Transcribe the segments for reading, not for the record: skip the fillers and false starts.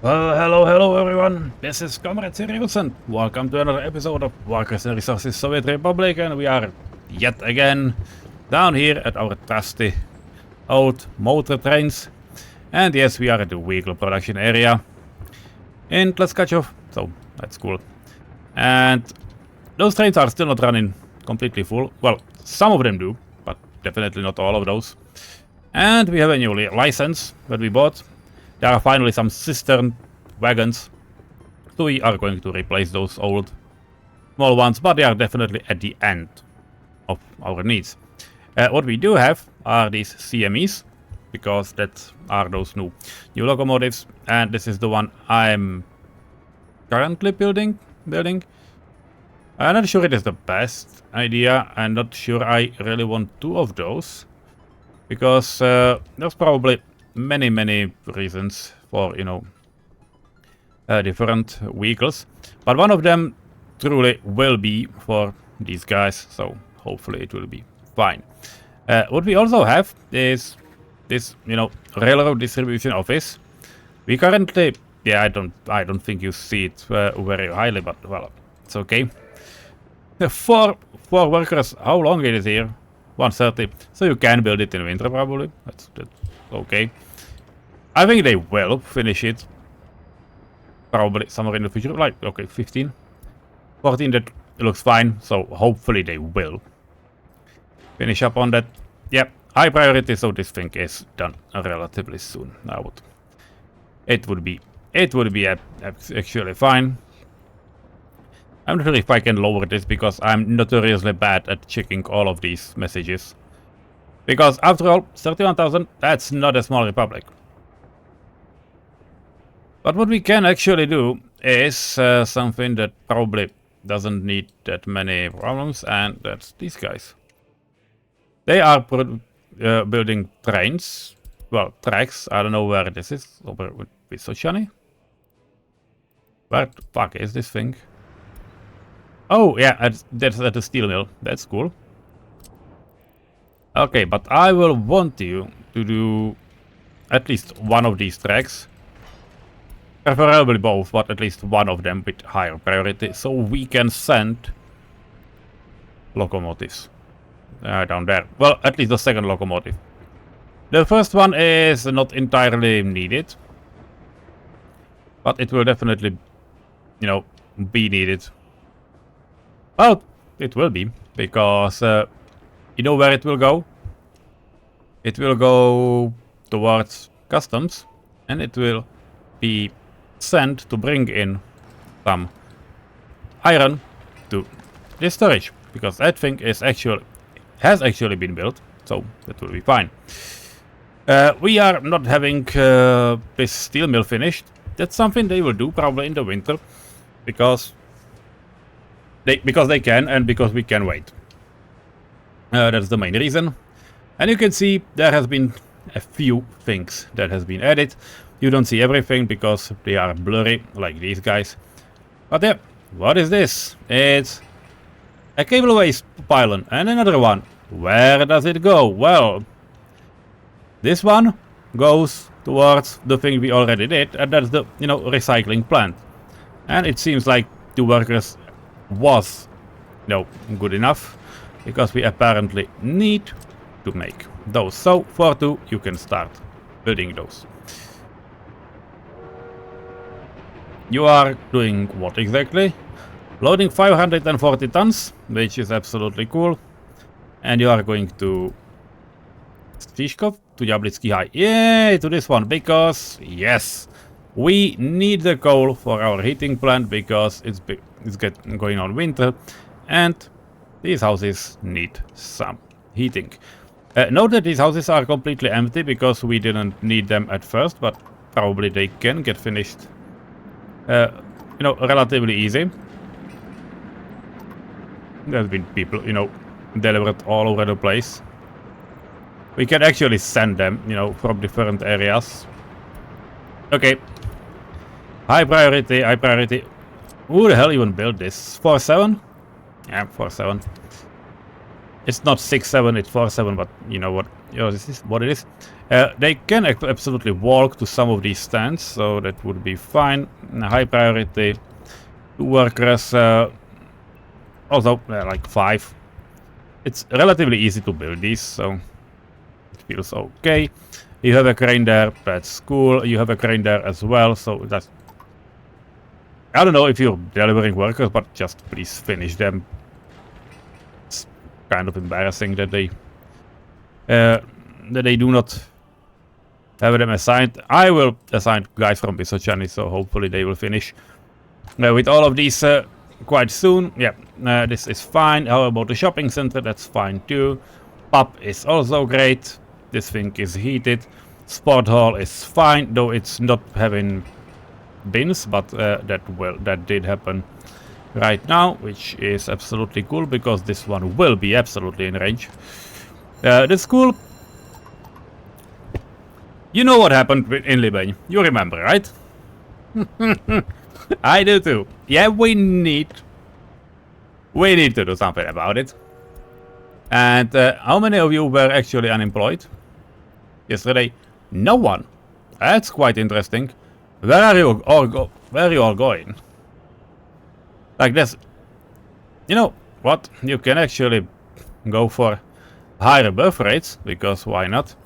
Well, hello everyone, this is comrade-Sirius and welcome to another episode of Workers and Resources Soviet Republic, and we are yet again down here at our trusty old motor trains. And yes, we are at the vehicle production area in Tleskachov, so that's cool. And those trains are still not running completely full. Well, some of them do, but definitely not all of those. And we have a new license that we bought. There are finally some cistern wagons, so we are going to replace those old small ones, but they are definitely at the end of our needs. What we do have are these CMEs, because that are those new locomotives, and this is the one I'm currently building. I'm not sure it is the best idea. I'm not sure I really want two of those, because there's probably many reasons for, different vehicles, but one of them truly will be for these guys, so hopefully it will be fine. What we also have is this, railroad distribution office. We currently, I don't think you see it very highly, but well, it's okay. Four workers. How long it is here? 130. So you can build it in winter probably. That's okay. I think they will finish it probably somewhere in the future, like, okay, 15, 14, that looks fine, so hopefully they will finish up on that. Yeah, high priority, so this thing is done relatively soon. It would be actually fine. I'm not sure if I can lower this, because I'm notoriously bad at checking all of these messages. Because after all, 31,000, that's not a small republic. But what we can actually do is something that probably doesn't need that many problems, and that's these guys. They are building trains, well, tracks. I don't know where this is, over with Vysočany. Where the fuck is this thing? Oh yeah, that's at the steel mill. That's cool. Okay, but I will want you to do at least one of these tracks. Preferably both, but at least one of them with higher priority, so we can send locomotives down there. Well, at least the second locomotive. The first one is not entirely needed, but it will definitely, be needed. Well, it will be, because you know where it will go? It will go towards customs, and it will be sent to bring in some iron to this storage, because that thing has actually been built, so that will be fine. We are not having this steel mill finished. That's something they will do probably in the winter, because they can, and because we can wait. That's the main reason. And you can see there has been a few things that has been added. You don't see everything because they are blurry, like these guys. But yeah, what is this? It's a cableways pylon, and another one. Where does it go? Well, this one goes towards the thing we already did, and that's the, recycling plant. And it seems like the workers was, good enough, because we apparently need to make those. So for 2, you can start building those. You are doing what exactly? Loading 540 tons, which is absolutely cool. And you are going to Stishkov, to Jablitsky High. Yay, to this one, because yes, we need the coal for our heating plant, because it's going on winter, and these houses need some heating. Note that these houses are completely empty, because we didn't need them at first, but probably they can get finished relatively easy. There's been people, delivered all over the place. We can actually send them, from different areas. Okay. High priority. Who the hell even built this? 4.7? Yeah, 4.7. It's not 6.7, it's 4.7, but you know what? Yeah, this is what it is. They can absolutely walk to some of these stands, so that would be fine. High priority. 2 workers. Also, like 5. It's relatively easy to build these, so it feels okay. You have a crane there, that's cool. You have a crane there as well, so that's... I don't know if you're delivering workers, but just please finish them. It's kind of embarrassing that they do not have them assigned. I will assign guys from Bisociani, so hopefully they will finish with all of these quite soon. Yeah, this is fine. How about the shopping center? That's fine too. Pub is also great. This thing is heated. Sport hall is fine, though it's not having bins, but that did happen right now, which is absolutely cool because this one will be absolutely in range. The school, you know what happened in Libyan, you remember, right? I do too. Yeah, we need to do something about it. And how many of you were actually unemployed yesterday? No one. That's quite interesting. Where are you all going? Like this. You know what? You can actually go for higher birth rates, because why not?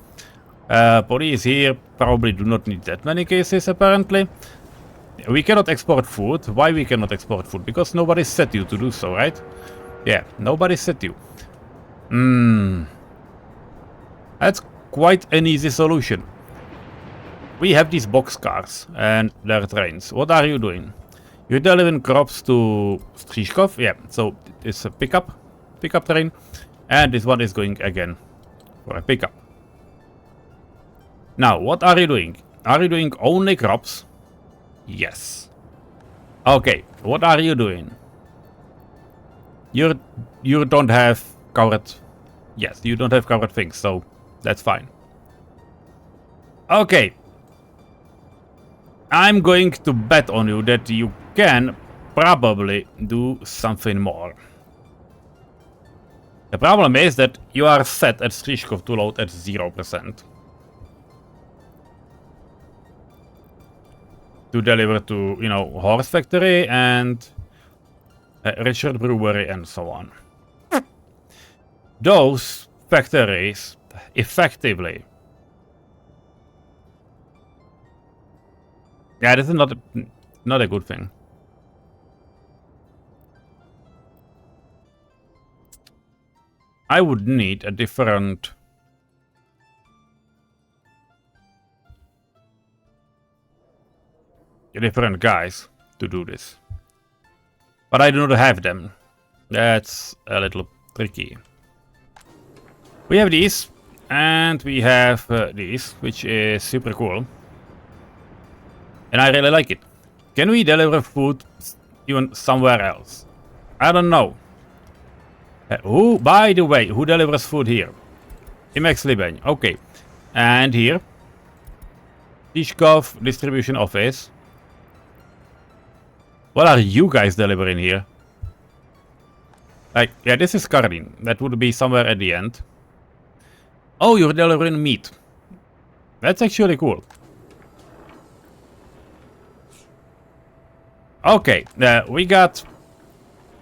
Police here probably do not need that many cases, apparently. We cannot export food. Why we cannot export food? Because nobody set you to do so, right? Yeah, nobody set you. That's quite an easy solution. We have these boxcars and their trains. What are you doing? You're delivering crops to Strishkov. Yeah, so it's a pickup train. And this one is going again for a pickup. Now, what are you doing? Are you doing only crops? Yes. Okay, what are you doing? You don't have covered... Yes, you don't have covered things, so that's fine. Okay. I'm going to bet on you that you can probably do something more. The problem is that you are set at Strishkov to load at 0%. To deliver to, you know, Horse Factory and Richard Brewery and so on. Those factories effectively... Yeah, this is not a good thing. I would need a different... guys to do this. But I do not have them. That's a little tricky. We have these, and we have these, which is super cool. And I really like it. Can we deliver food even somewhere else? I don't know. Who, by the way, who delivers food here? Imex Libyan. Okay. And here. Tishkov Distribution Office. What are you guys delivering here? Like, yeah, this is Karin. That would be somewhere at the end. Oh, you're delivering meat. That's actually cool. Okay, we got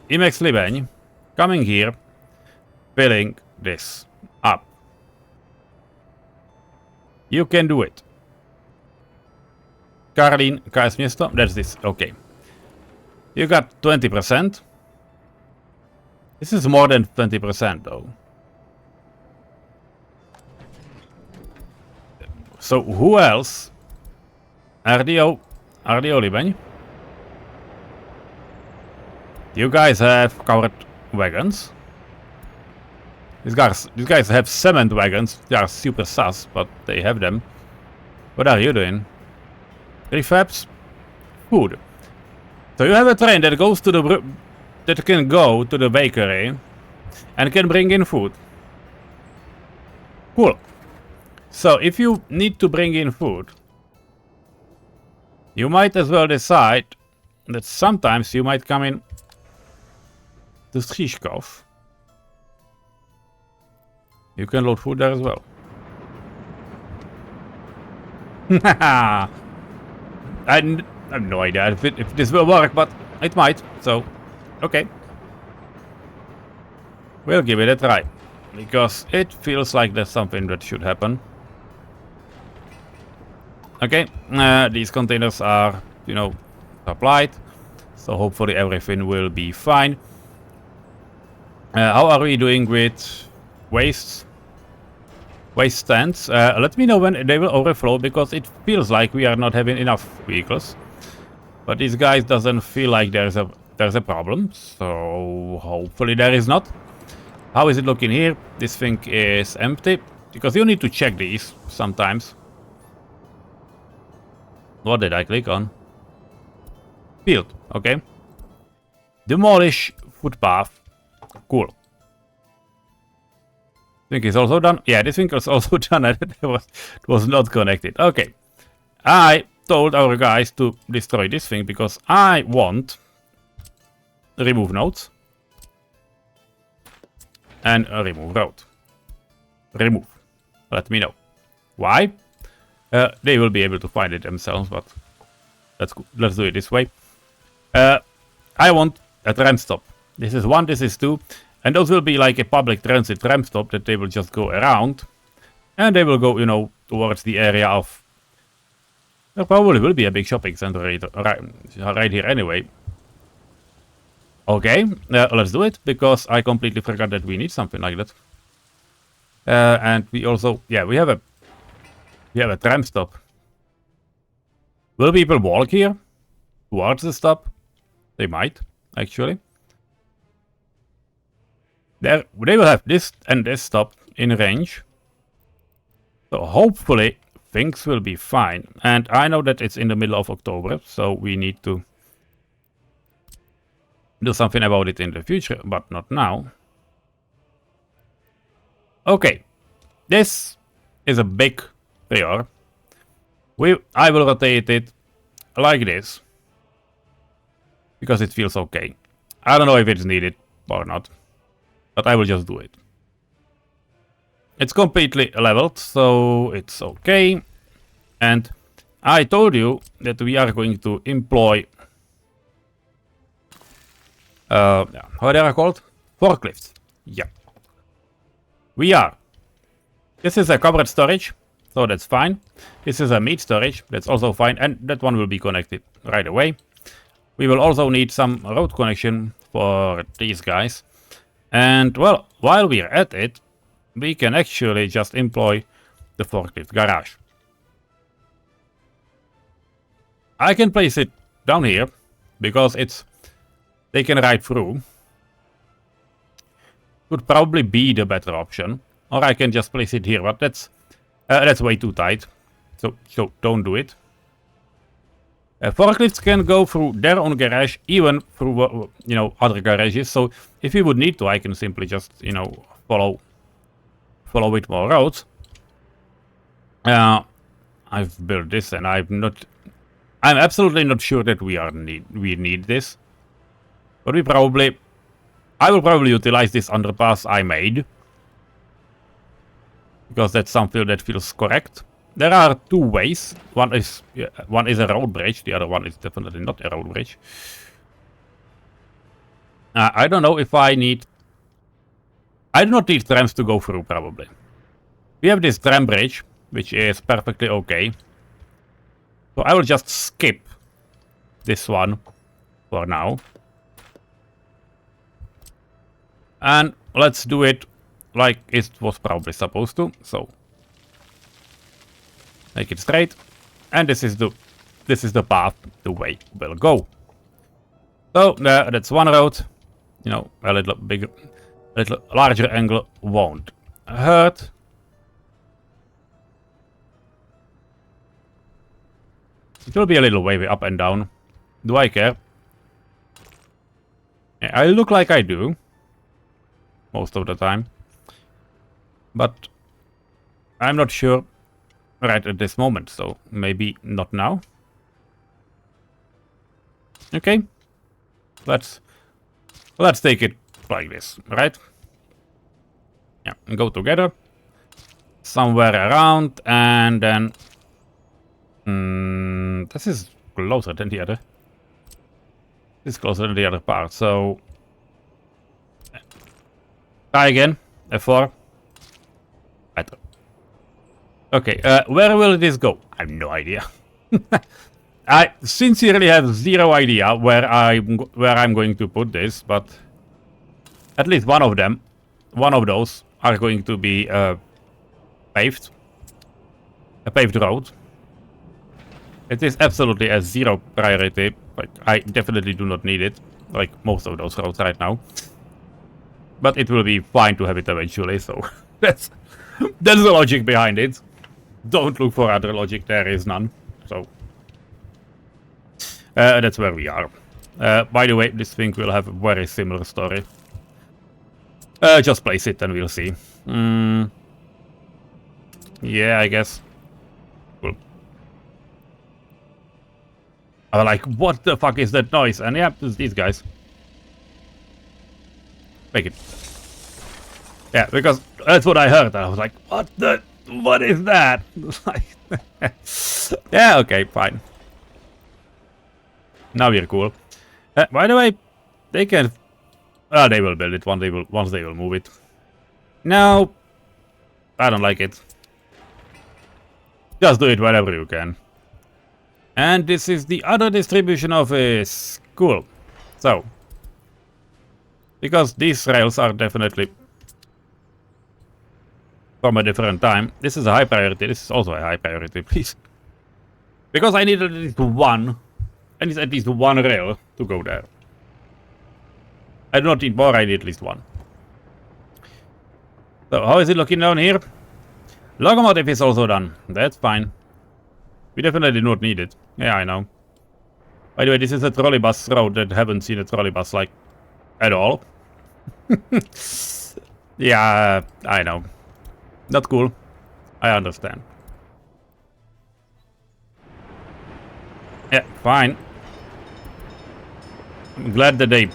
Imex Libyan coming here, filling this up. You can do it. Karlin, KS Miesto, that's this, okay. You got 20%. This is more than 20% though. So who else? RDO Libyan. You guys have covered wagons. These guys have cement wagons. They are super sus, but they have them. What are you doing? Refabs? Food. So you have a train that goes to the that can go to the bakery and can bring in food. Cool. So if you need to bring in food, you might as well decide that sometimes you might come in to Strishkov. You can load food there as well. I have no idea if this will work, but it might, so okay. We'll give it a try, because it feels like there's something that should happen. Okay, these containers are, you know, supplied, so hopefully everything will be fine. How are we doing with waste stands? Let me know when they will overflow, because it feels like we are not having enough vehicles. But these guys doesn't feel like there's a problem, so hopefully there is not. How is it looking here? This thing is empty, because you need to check these sometimes. What did I click on? Field, okay. Demolish footpath. Cool. Thing is also done. Yeah, this thing is also done, and it was not connected. Okay. I told our guys to destroy this thing because I want remove nodes and remove road. Remove. Let me know. Why? They will be able to find it themselves, but let's do it this way. I want a tram stop. This is 1, this is 2, and those will be like a public transit tram stop that they will just go around, and they will go, you know, towards the area of. There probably will be a big shopping center right here anyway. Okay, let's do it, because I completely forgot that we need something like that. And we also, yeah, we have a tram stop. Will people walk here towards the stop? They might, actually. They will have this and this stop in range. So hopefully things will be fine. And I know that it's in the middle of October, so we need to do something about it in the future, but not now. Okay, this is a big prior. I will rotate it like this, because it feels okay. I don't know if it's needed or not, but I will just do it. It's completely leveled, so it's okay. And I told you that we are going to employ how they are called? Forklifts. Yeah. We are. This is a covered storage, so that's fine. This is a meat storage, that's also fine, and that one will be connected right away. We will also need some road connection for these guys. And well, while we're at it, we can actually just employ the forklift garage. I can place it down here, because they can ride through. Would probably be the better option. Or I can just place it here, but that's way too tight. So don't do it. Forklifts can go through their own garage, even through you know, other garages. So if we would need to, I can simply just, you know, follow with more roads. I've built this, and I'm absolutely not sure that we need this. But I will probably utilize this underpass I made, because that's something that feels correct. There are 2 ways. One is a road bridge. The other one is definitely not a road bridge. I don't know if I do not need trams to go through, probably. We have this tram bridge, which is perfectly okay. So I will just skip this one for now. And let's do it like it was probably supposed to. So make it straight, and this is the path the way we'll go. So that's one road. You know, a little bigger, a little larger angle won't hurt. It will be a little wavy up and down. Do I care? Yeah, I look like I do most of the time, but I'm not sure right at this moment, so maybe not now. Okay, let's take it like this, right? Yeah, and go together somewhere around, and then This is closer than the other. This is closer than the other part, so... Try again. F4. Better. Okay, where will this go? I have no idea. I sincerely have zero idea where I'm going to put this, but at least one of those are going to be paved. A paved road. It is absolutely a zero priority, but I definitely do not need it, like most of those roads right now. But it will be fine to have it eventually, so that's the logic behind it. Don't look for other logic, there is none. So that's where we are. By the way, this thing will have a very similar story. Just place it and we'll see. Yeah, I guess. Cool. I'm like, what the fuck is that noise? And yeah, it's these guys. Make it. Yeah, because that's what I heard. I was like, what is that? Yeah, okay, fine. Now we're cool. By the way, they can... they will build it once they will move it. No, I don't like it. Just do it whenever you can. And this is the other distribution office. Cool. So, because these rails are definitely from a different time, this is a high priority. This is also a high priority, please. Because I need at least one, and it's at least one rail to go there. I do not need more, I need at least one. So, how is it looking down here? Locomotive is also done. That's fine. We definitely do not need it. Yeah, I know. By the way, this is a trolleybus road that haven't seen a trolleybus, like, at all. Yeah, I know. Not cool. I understand. Yeah, fine. I'm glad that they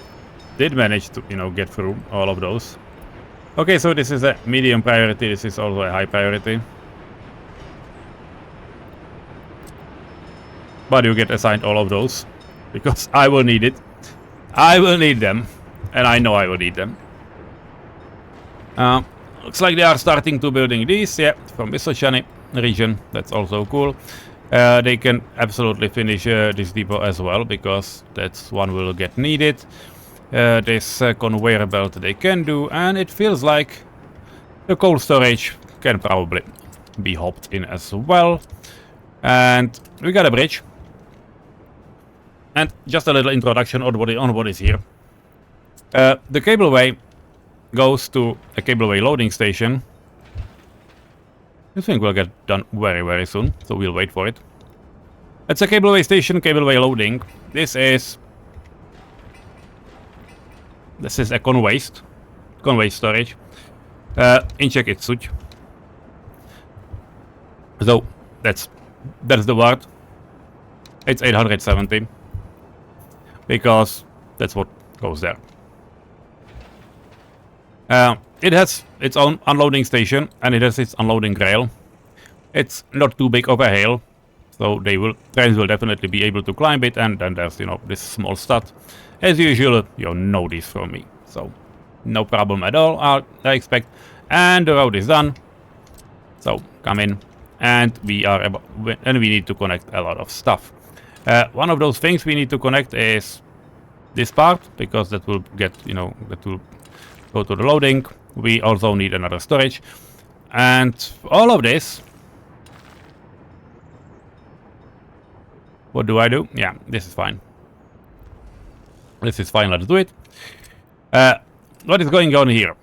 did manage to, you know, get through all of those. Okay, so this is a medium priority. This is also a high priority. But you get assigned all of those, because I will need it. I will need them, and I know I will need them. Looks like they are starting to building these, yeah, from Vysočany region. That's also cool. They can absolutely finish this depot as well, because that's one will get needed. This conveyor belt they can do, and it feels like the cold storage can probably be hopped in as well. And we got a bridge. And just a little introduction on what is here. The cableway goes to a cableway loading station. This thing will get done very, very soon, so we'll wait for it. It's a cableway station, cableway loading. This is a convey storage. In Czech it's such. So that's the word. It's 870 because that's what goes there. It has its own unloading station and it has its unloading rail. It's not too big of a hill, so trains will definitely be able to climb it. And then there's, you know, this small stud. As usual, you know this from me, so no problem at all, I expect. And the road is done, so come in, and we need to connect a lot of stuff. One of those things we need to connect is this part, because that will get, you know, that will go to the loading. We also need another storage, and all of this. What do I do? Yeah, this is fine. This is fine, let's do it. What is going on here?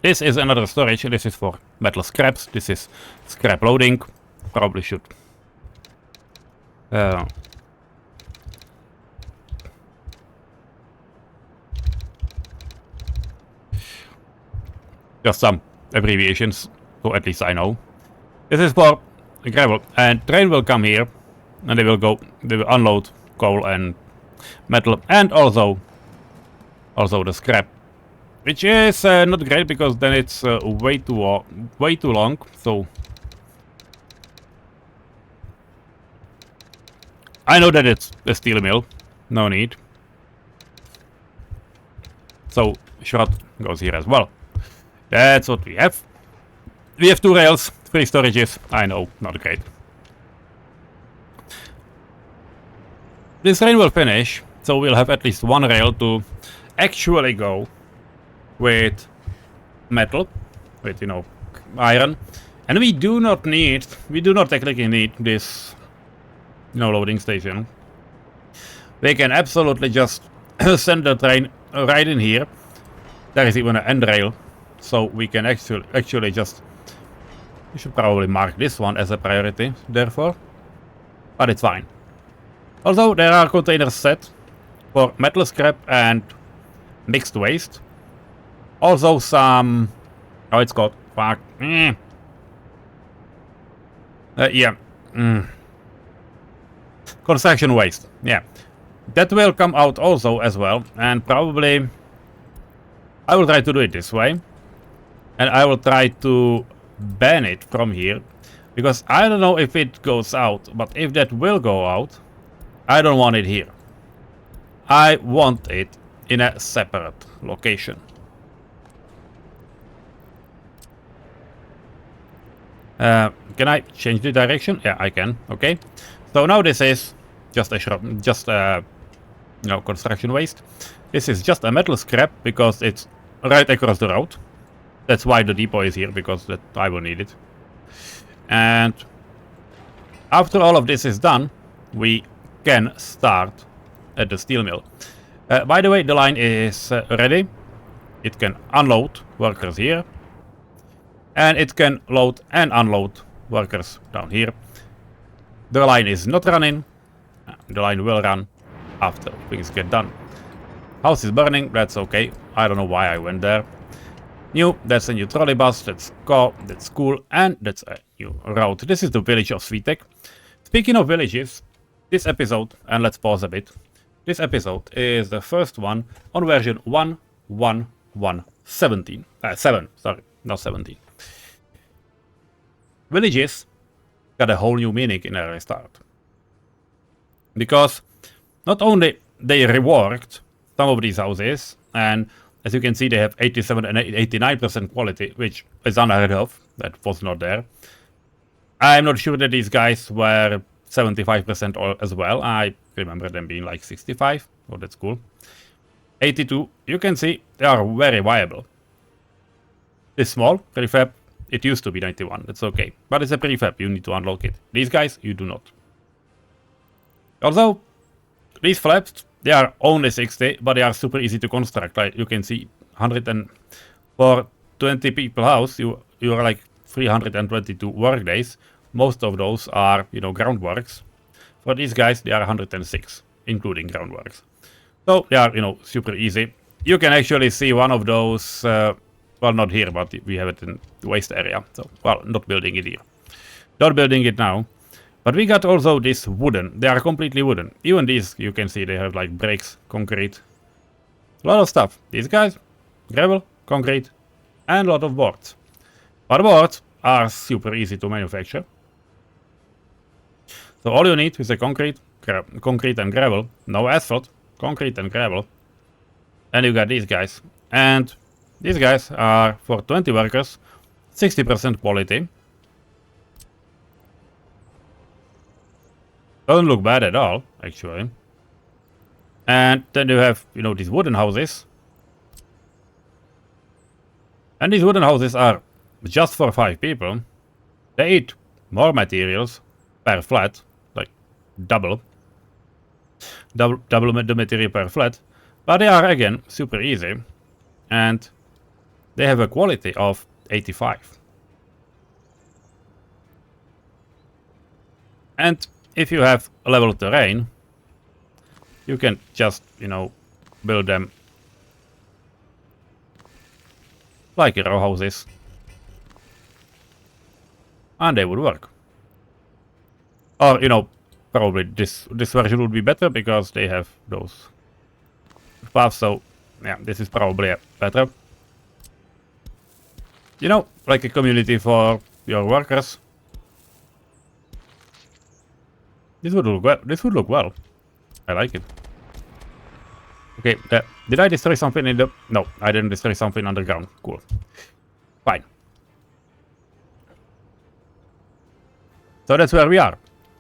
This is another storage. This is for metal scraps. This is scrap loading. Probably should. Just some abbreviations, so at least I know. This is for gravel, and train will come here, and they will unload coal and metal, and also the scrap, which is not great, because then it's way too long. So I know that it's a steel mill. No need. So shot goes here as well. That's what we have. We have 2 rails, 3 storages. I know, not great. This train will finish, so we'll have at least 1 rail to actually go with metal, with, you know, iron. And we do not technically need this, you know, loading station. We can absolutely just send the train right in here. There is even an end rail, so we can actually just... We should probably mark this one as a priority, therefore. But it's fine. Also, there are containers set for metal scrap and mixed waste. Also some... Oh, it's called... Fuck. Yeah. Construction waste. Yeah. That will come out also as well. And probably... I will try to do it this way. And I will try to ban it from here. Because I don't know if it goes out. But if that will go out... I don't want it here. I want it in a separate location. Can I change the direction? Yeah, I can. Okay. So now this is just a you know, construction waste. This is just a metal scrap because it's right across the road. That's why the depot is here, because that I will need it. And after all of this is done, we can start at the steel mill. By the way, the line is ready. It can unload workers here. And it can load and unload workers down here. The line is not running. The line will run after things get done. House is burning, that's okay. I don't know why I went there. New, that's a new trolley bus, that's cool, and that's a new road. This is the village of Svitek. Speaking of villages, this episode, and let's pause a bit. This episode is the first one on version 1.1.1.17. 7, sorry, not 17. Villages got a whole new meaning in a restart. Because not only they reworked some of these houses, and as you can see they have 87 and 89% quality, which is unheard of, that was not there. I'm not sure that these guys were 75% as well. I remember them being like 65. Oh, that's cool. 82. You can see they are very viable. This small prefab, it used to be 91. That's okay. But it's a prefab. You need to unlock it. These guys, you do not. Also, these flaps, they are only 60, but they are super easy to construct. Like you can see, 100 and for 20 people house, you are like 322 work days. Most of those are, you know, groundworks. For these guys, they are 106, including groundworks. So they are, you know, super easy. You can actually see one of those, well, not here, but we have it in the waste area. So, well, not building it here. Not building it now. But we got also this wooden. They are completely wooden. Even these, you can see they have like bricks, concrete. A lot of stuff. These guys, gravel, concrete, and a lot of boards. But boards are super easy to manufacture. So all you need is a concrete and gravel. No asphalt, concrete and gravel. And you got these guys. And these guys are for 20 workers, 60% quality. Doesn't look bad at all, actually. And then you have, you know, these wooden houses. And these wooden houses are just for 5 people. They eat more materials per flat, like double the material per flat. But they are, again, super easy. And they have a quality of 85. And if you have level terrain, you can just, you know, build them like row houses. And they would work. Or, you know, probably this version would be better because they have those paths. So, yeah, this is probably better. You know, like a community for your workers. This would look well. This would look well. I like it. Okay, did I destroy something in the... No, I didn't destroy something underground. Cool. Fine. So that's where we are.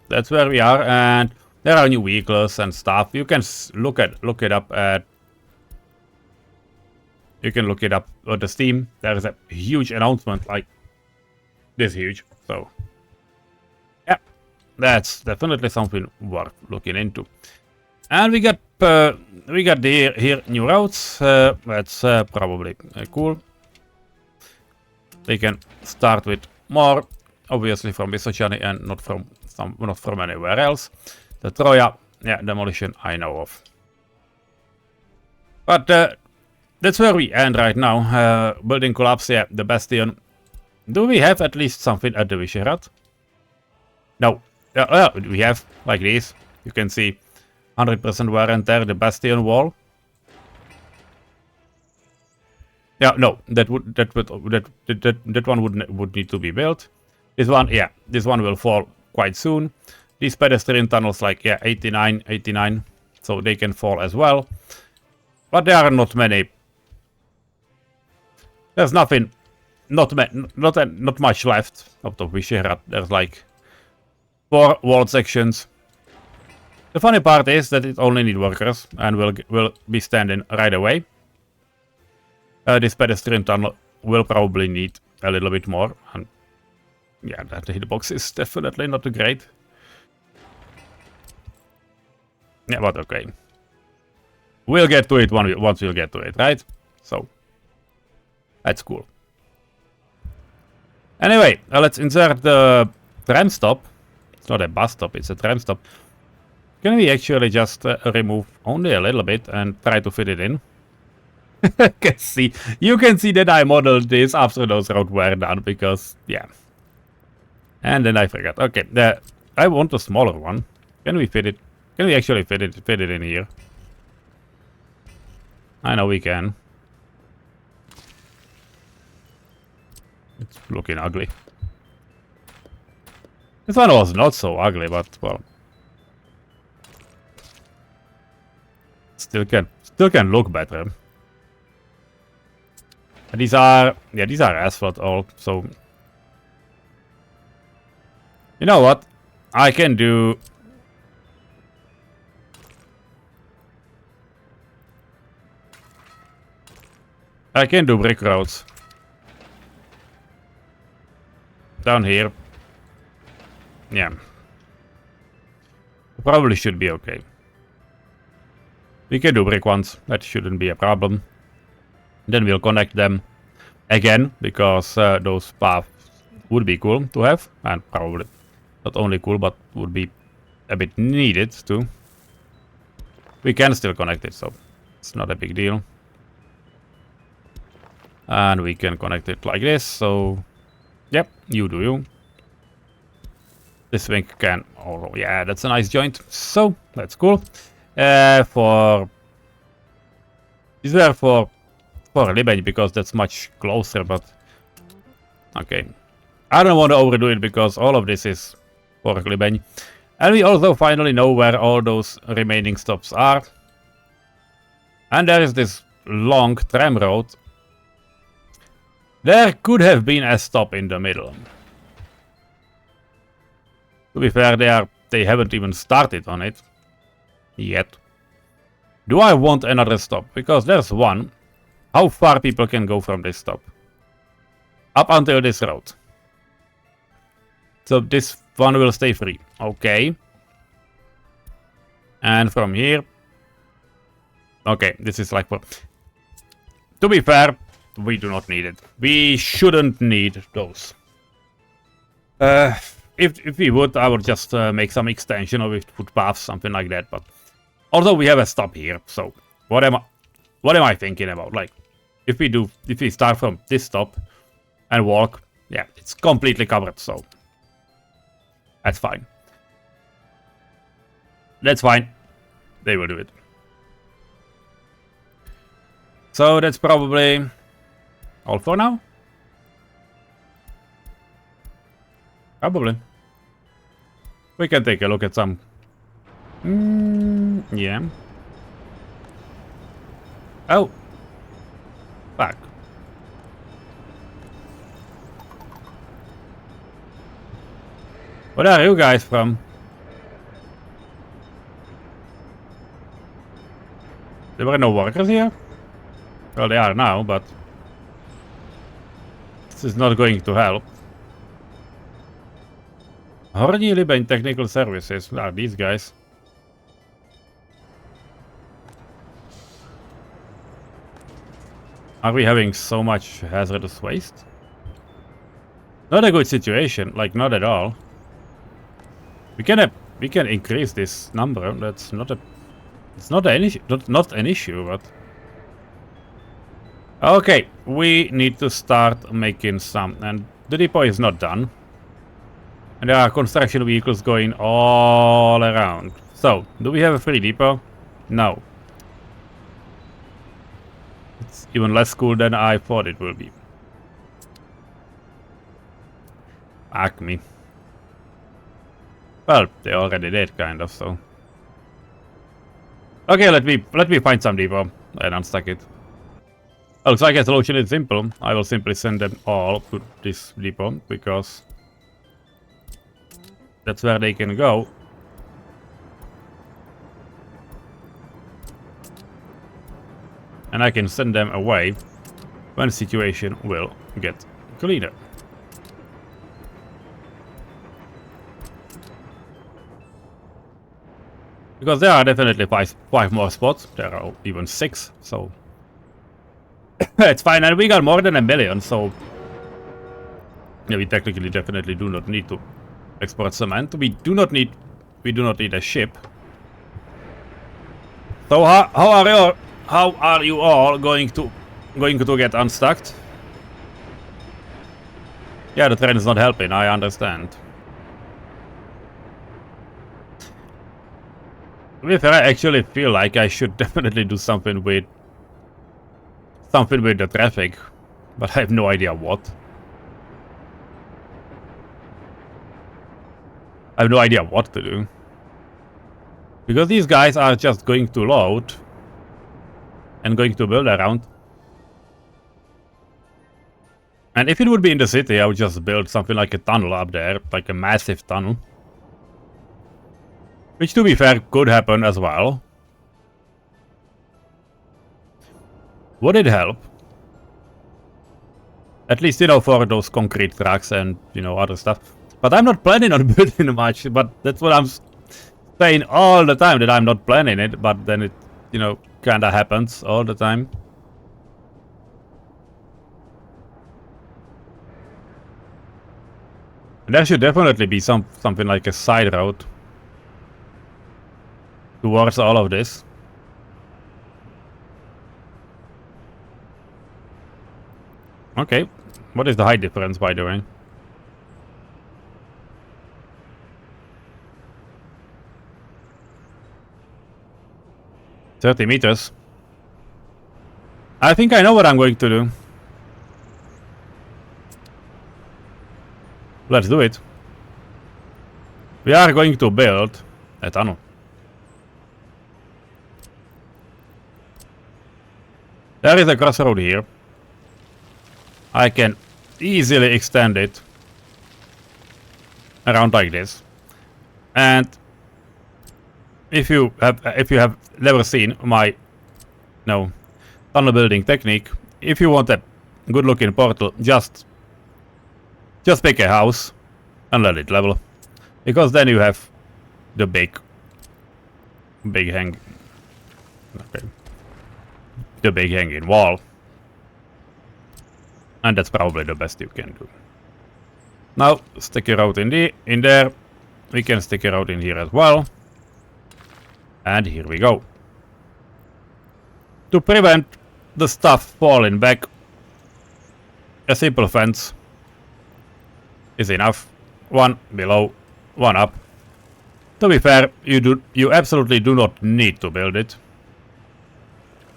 That's where we are, and there are new vehicles and stuff. You can look it up at... You can look it up on the Steam. There is a huge announcement, like this huge. So, yeah, that's definitely something worth looking into. And we got here new routes. That's probably cool. They can start with more, obviously from Visocani and not from anywhere else. The Troja, yeah, demolition I know of. But that's where we end right now. Building collapse, yeah, the Bastion. Do we have at least something at the Visegrad? No. We have, like this. You can see 100% wear and tear, the Bastion wall. Yeah, no, that one would need to be built. This one, yeah, this one will fall quite soon. These pedestrian tunnels, like, yeah, 89, so they can fall as well. But there are not many. There's nothing, not much left out of Visegrad. There's like 4 wall sections. The funny part is that it only needs workers and will be standing right away. This pedestrian tunnel will probably need a little bit more, and yeah, that hitbox is definitely not great. Yeah, but okay. We'll get to it once we'll get to it, right? So, that's cool. Anyway, let's insert the tram stop. It's not a bus stop, it's a tram stop. Can we actually just remove only a little bit and try to fit it in? You can see that I modeled this after those roads were done, because, yeah. And then I forgot. Okay, I want a smaller one. Can we fit it? Can we actually fit it in here? I know we can. It's looking ugly. This one was not so ugly, but well, still can look better. And these are asphalt all, so you know what? I can do brick roads down here. Yeah, probably should be okay. We can do brick ones, that shouldn't be a problem. Then we'll connect them again, because those paths would be cool to have, and probably not only cool, but would be a bit needed too. We can still connect it, so it's not a big deal. And we can connect it like this, so yep, you do you. This thing can, oh yeah, that's a nice joint, so that's cool. These were for Libany, because that's much closer, but okay. I don't want to overdo it, because all of this is for Libany. And we also finally know where all those remaining stops are. And there is this long tram road. There could have been a stop in the middle. To be fair, they haven't even started on it yet. Do I want another stop? Because there's one. How far people can go from this stop? Up until this road. So this one will stay free. Okay. And from here. Okay, this is like... To be fair, we do not need it. We shouldn't need those. If we would, I would just make some extension of it, footpaths, something like that. But although we have a stop here, so what am I thinking about? Like, if we start from this stop and walk, yeah, it's completely covered, so that's fine. That's fine. They will do it. So that's probably all for now. Probably. We can take a look at some Yeah. Oh. Fuck. Where are you guys from? There were no workers here? Well, they are now, but this is not going to help. Horní Libe in technical services. Are these guys? Are we having so much hazardous waste? Not a good situation, like not at all. We can increase this number. That's not a. It's not an issue. Not an issue, but. Okay, we need to start making some, and the depot is not done. And there are construction vehicles going all around. So, do we have a free depot? No. It's even less cool than I thought it will be. Fuck me. Well, they already did, kind of, so. Okay, let me find some depot and unstack it. Looks like a solution is simple. I will simply send them all to this depot, because that's where they can go. And I can send them away when the situation will get cleaner. Because there are definitely five more spots. There are even 6, so it's fine. And we got more than 1 million, so yeah, we technically definitely do not need to export cement. We do not need a ship. So how are you all going to get unstuck? Yeah, the train is not helping, I understand. I actually feel like I should definitely do something with the traffic, but I have no idea what. I have no idea what to do. Because these guys are just going to load and going to build around. And if it would be in the city, I would just build something like a tunnel up there, like a massive tunnel. Which, to be fair, could happen as well. Would it help? At least, you know, for those concrete tracks and, you know, other stuff. But I'm not planning on building much, but that's what I'm saying all the time, that I'm not planning it, but then it, you know, kinda happens all the time. And there should definitely be something like a side road towards all of this. Okay, what is the height difference, by the way? $30 meters. I think I know what I'm going to do. Let's do it. We are going to build a tunnel. There is a crossroad here. I can easily extend it around like this. And if you have never seen my tunnel building technique, if you want a good looking portal, just pick a house and let it level, because then you have the big hang. Okay. The big hanging wall, and that's probably the best you can do. Now stick a road in there. We can stick a road in here as well, and here we go. To prevent the stuff falling back, a simple fence is enough. One below, one up. To be fair, you absolutely do not need to build it,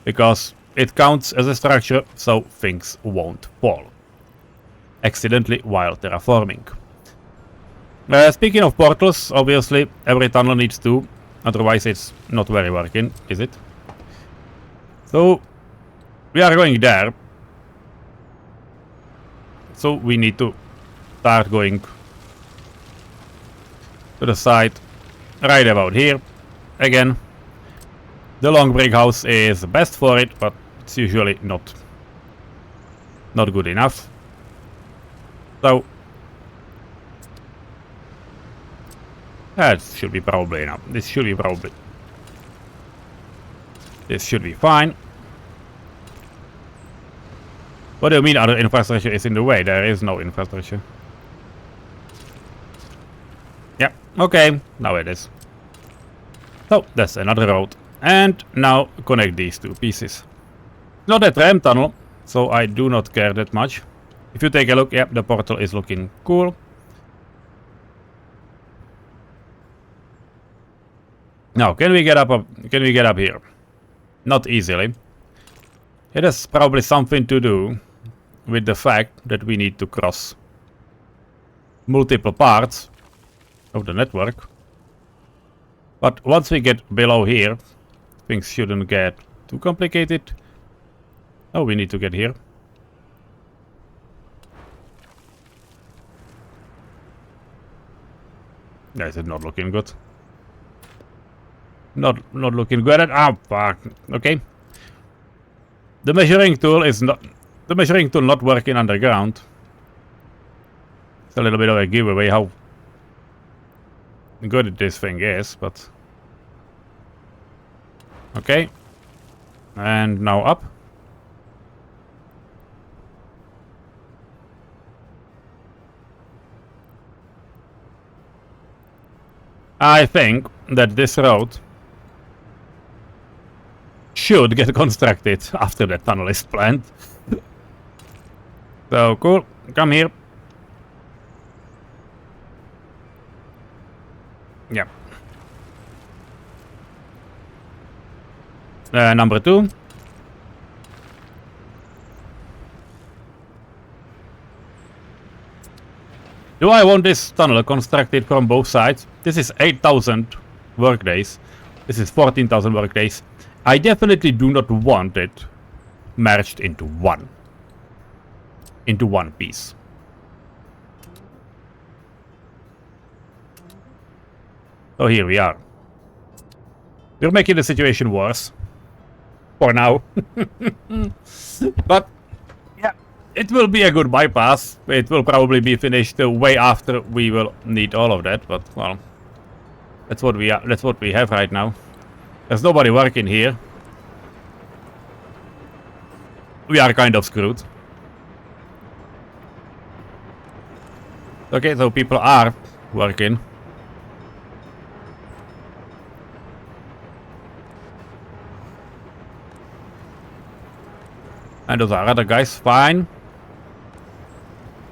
because it counts as a structure, so things won't fall accidentally while terraforming. Speaking of portals, obviously every tunnel needs 2. Otherwise it's not very working, is it? So we are going there. So we need to start going to the side right about here. Again, the long brick house is best for it, but it's usually not good enough. So that should be probably enough. This should be fine. What do you mean other infrastructure is in the way? There is no infrastructure. Yeah, okay, now it is. So that's another road. And now connect these two pieces. Not a tram tunnel, so I do not care that much. If you take a look, yeah, the portal is looking cool. Now, can we get up here? Not easily. It has probably something to do with the fact that we need to cross multiple parts of the network. But once we get below here, things shouldn't get too complicated. Oh, we need to get here. This is not looking good. Not looking good at fuck. Okay. The measuring tool not working underground. It's a little bit of a giveaway how good this thing is, but okay. And now up. I think that this road should get constructed after the tunnel is planned. So cool, come here. Yeah. Number 2. Do I want this tunnel constructed from both sides? This is 8,000 workdays. This is 14,000 workdays. I definitely do not want it merged into one piece. So here we are. We're making the situation worse. For now. But yeah, it will be a good bypass. It will probably be finished way after we will need all of that, but well, that's what we have right now. There's nobody working here. We are kind of screwed. Okay, so people are working. And those are other guys, fine.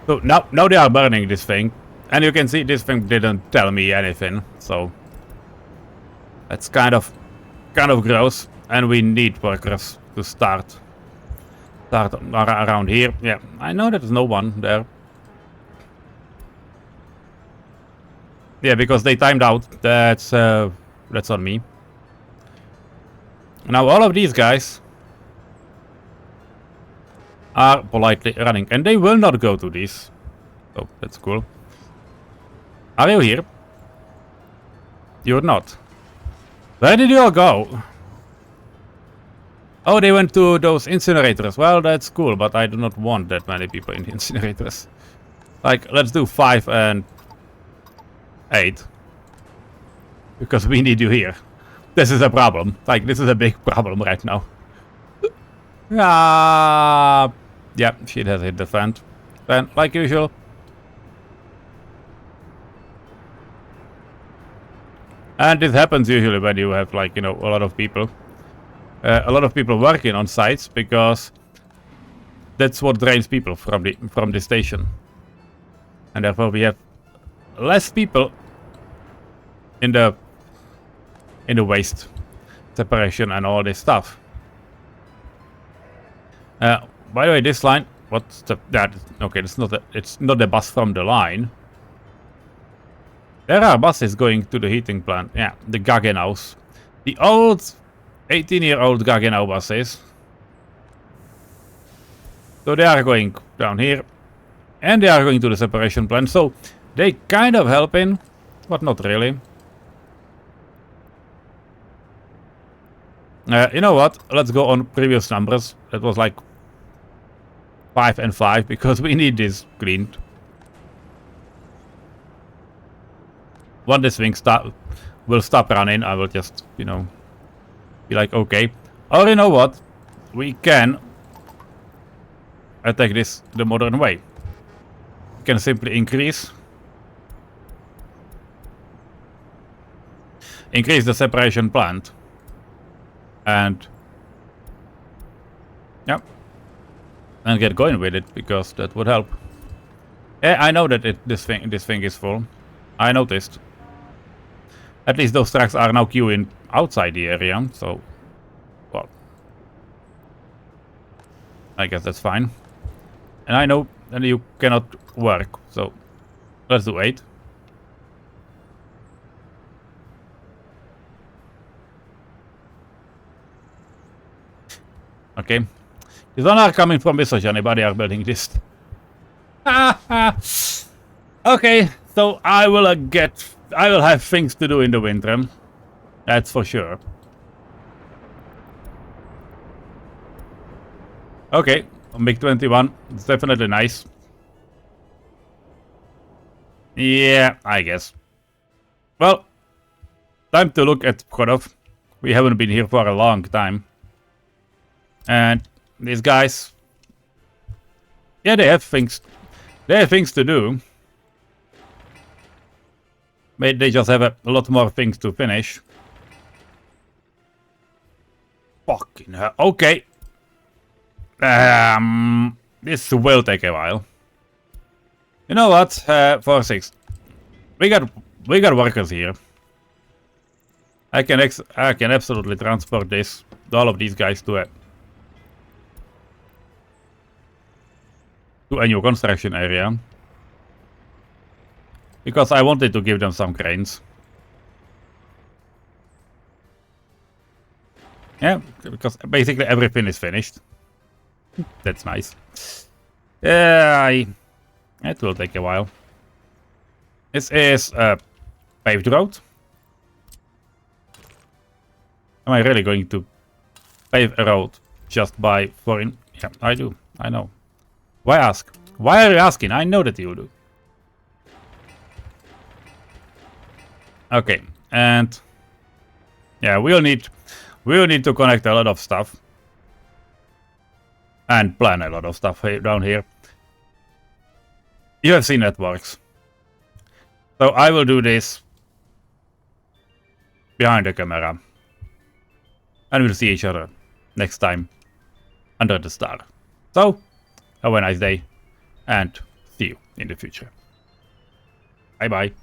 So now they are burning this thing. And you can see this thing didn't tell me anything, so that's kind of gross. And we need workers to start around here. Yeah, I know there's no one there. Yeah, because they timed out. That's on me. Now all of these guys are politely running, and they will not go to these. Oh, that's cool. Are you here? You're not. Where did you all go? Oh, they went to those incinerators. Well, that's cool, but I do not want that many people in the incinerators. Like, let's do 5 and 8. Because we need you here. This is a problem. Like, this is a big problem right now. Yeah, shit has hit the fan. Then, like usual. And this happens usually when you have, like, you know, a lot of people working on sites, because that's what drains people from the station. And therefore we have less people in the waste separation and all this stuff. By the way, this line, what's that? Okay, it's not the bus from the line. There are buses going to the heating plant. Yeah, the Gaggenhaus. The old 18-year-old Gaggenau buses. So they are going down here. And they are going to the separation plant. So they kind of helping, but not really. You know what? Let's go on previous numbers. That was like 5 and 5 because we need this cleaned. When this thing will stop running, I will just, you know, be like, okay. Or you know what? We can attack this the modern way. We can simply increase the separation plant. And yeah, and get going with it because that would help. Yeah, I know that this thing is full. I noticed. At least those trucks are now queuing outside the area, so well, I guess that's fine. And I know that you cannot work, so let's do 8. Okay. These one are coming from Visojan, but they are building this. Okay, so I will have things to do in the winter. That's for sure. Okay, MiG-21. It's definitely nice. Yeah, I guess. Well, time to look at Khodov. We haven't been here for a long time. And these guys, yeah, they have things to do. But they just have a lot more things to finish. Fucking hell. Okay. This will take a while. You know what? 4-6. We got workers here. I can absolutely transport all of these guys to a new construction area. Because I wanted to give them some cranes. Yeah, because basically everything is finished. That's nice. It will take a while. This is a paved road. Am I really going to pave a road just by foreign? Yeah, I do. I know. Why ask? Why are you asking? I know that you do. Okay, and yeah, we'll need to connect a lot of stuff and plan a lot of stuff down here. You have seen that works. So I will do this behind the camera, and we'll see each other next time under the star. So have a nice day, and see you in the future. Bye bye.